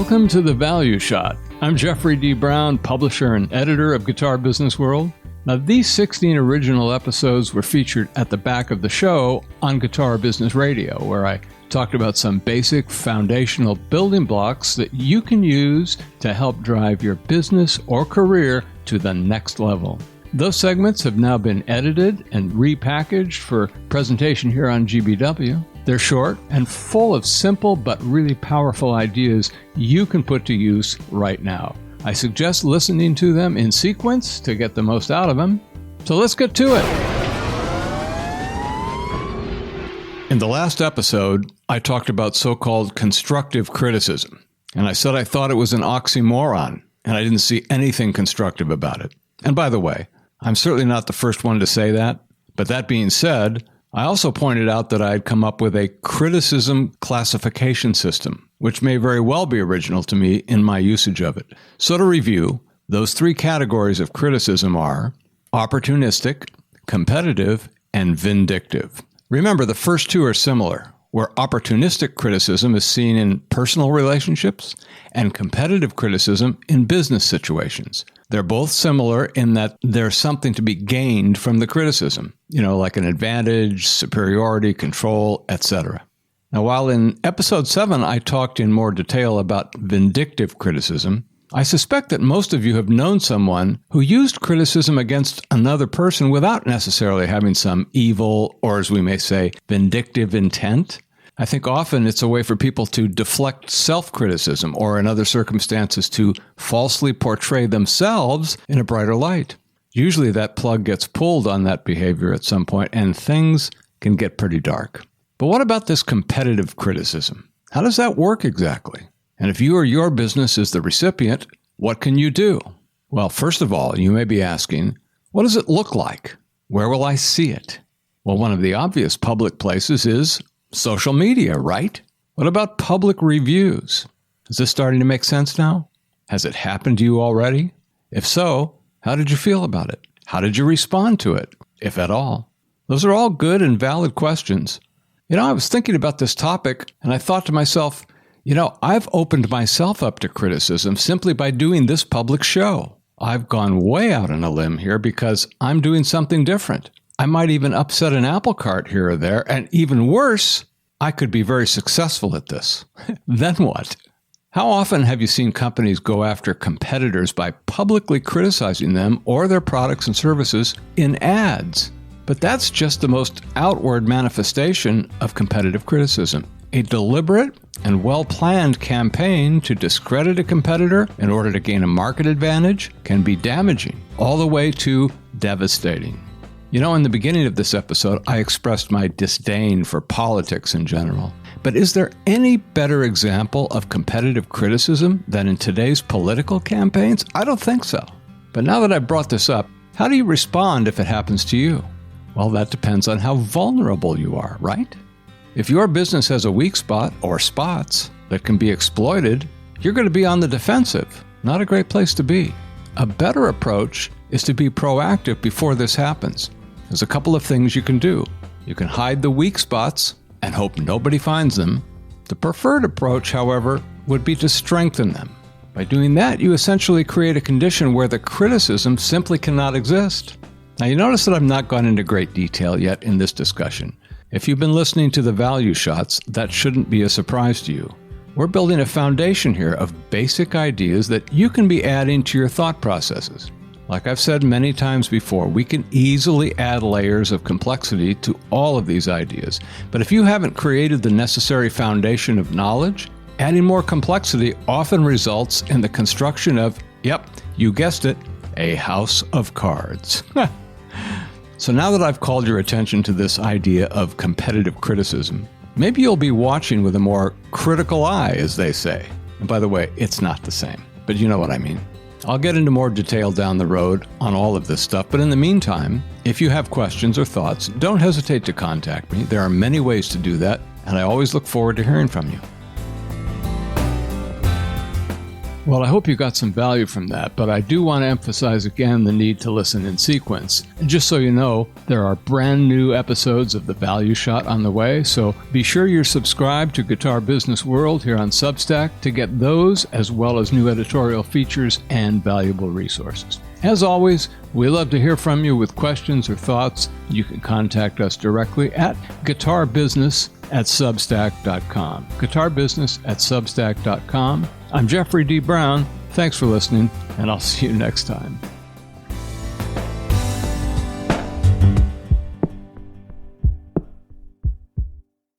Welcome to The Value Shot. I'm Jeffrey D. Brown, publisher and editor of Guitar Business World. Now, these 16 original episodes were featured at the back of the show on Guitar Business Radio, where I talked about some basic foundational building blocks that you can use to help drive your business or career to the next level. Those segments have now been edited and repackaged for presentation here on GBW. They're short and full of simple but really powerful ideas you can put to use right now. I suggest listening to them in sequence to get the most out of them. So let's get to it. In the last episode, I talked about so-called constructive criticism. And I said I thought it was an oxymoron, and I didn't see anything constructive about it. And by the way, I'm certainly not the first one to say that. But that being said, I also pointed out that I had come up with a criticism classification system, which may very well be original to me in my usage of it. So to review, those three categories of criticism are opportunistic, competitive, and vindictive. Remember, the first two are similar, where opportunistic criticism is seen in personal relationships and competitive criticism in business situations. They're both similar in that there's something to be gained from the criticism, like an advantage, superiority, control, etc. Now, while in episode 7 I talked in more detail about vindictive criticism, I suspect that most of you have known someone who used criticism against another person without necessarily having some evil, or as we may say, vindictive intent. I think often it's a way for people to deflect self-criticism or in other circumstances to falsely portray themselves in a brighter light. Usually that plug gets pulled on that behavior at some point and things can get pretty dark. But what about this competitive criticism? How does that work exactly? And if you or your business is the recipient, what can you do? Well, first of all, you may be asking, what does it look like? Where will I see it? Well, one of the obvious public places is social media, right? What about public reviews? Is this starting to make sense now? Has it happened to you already? If so, how did you feel about it? How did you respond to it, if at all? Those are all good and valid questions. I was thinking about this topic and I thought to myself, I've opened myself up to criticism simply by doing this public show. I've gone way out on a limb here because I'm doing something different. I might even upset an apple cart here or there, and even worse, I could be very successful at this. Then what? How often have you seen companies go after competitors by publicly criticizing them or their products and services in ads? But that's just the most outward manifestation of competitive criticism. A deliberate and well-planned campaign to discredit a competitor in order to gain a market advantage can be damaging, all the way to devastating. In the beginning of this episode, I expressed my disdain for politics in general. But is there any better example of competitive criticism than in today's political campaigns? I don't think so. But now that I've brought this up, how do you respond if it happens to you? Well, that depends on how vulnerable you are, right? If your business has a weak spot or spots that can be exploited, you're going to be on the defensive. Not a great place to be. A better approach is to be proactive before this happens. There's a couple of things you can do. You can hide the weak spots and hope nobody finds them. The preferred approach, however, would be to strengthen them. By doing that, you essentially create a condition where the criticism simply cannot exist. Now, you notice that I've not gone into great detail yet in this discussion. If you've been listening to the value shots, that shouldn't be a surprise to you. We're building a foundation here of basic ideas that you can be adding to your thought processes. Like I've said many times before, we can easily add layers of complexity to all of these ideas. But if you haven't created the necessary foundation of knowledge, adding more complexity often results in the construction of, you guessed it, a house of cards. So now that I've called your attention to this idea of competitive criticism, maybe you'll be watching with a more critical eye, as they say. And by the way, it's not the same, but you know what I mean. I'll get into more detail down the road on all of this stuff, but in the meantime, if you have questions or thoughts, don't hesitate to contact me. There are many ways to do that, and I always look forward to hearing from you. Well, I hope you got some value from that, but I do want to emphasize again the need to listen in sequence. And just so you know, there are brand new episodes of The Value Shot on the way, so be sure you're subscribed to Guitar Business World here on Substack to get those as well as new editorial features and valuable resources. As always, we love to hear from you with questions or thoughts. You can contact us directly at guitarbusiness@substack.com. guitarbusiness@substack.com. I'm Jeffrey D. Brown. Thanks for listening, and I'll see you next time.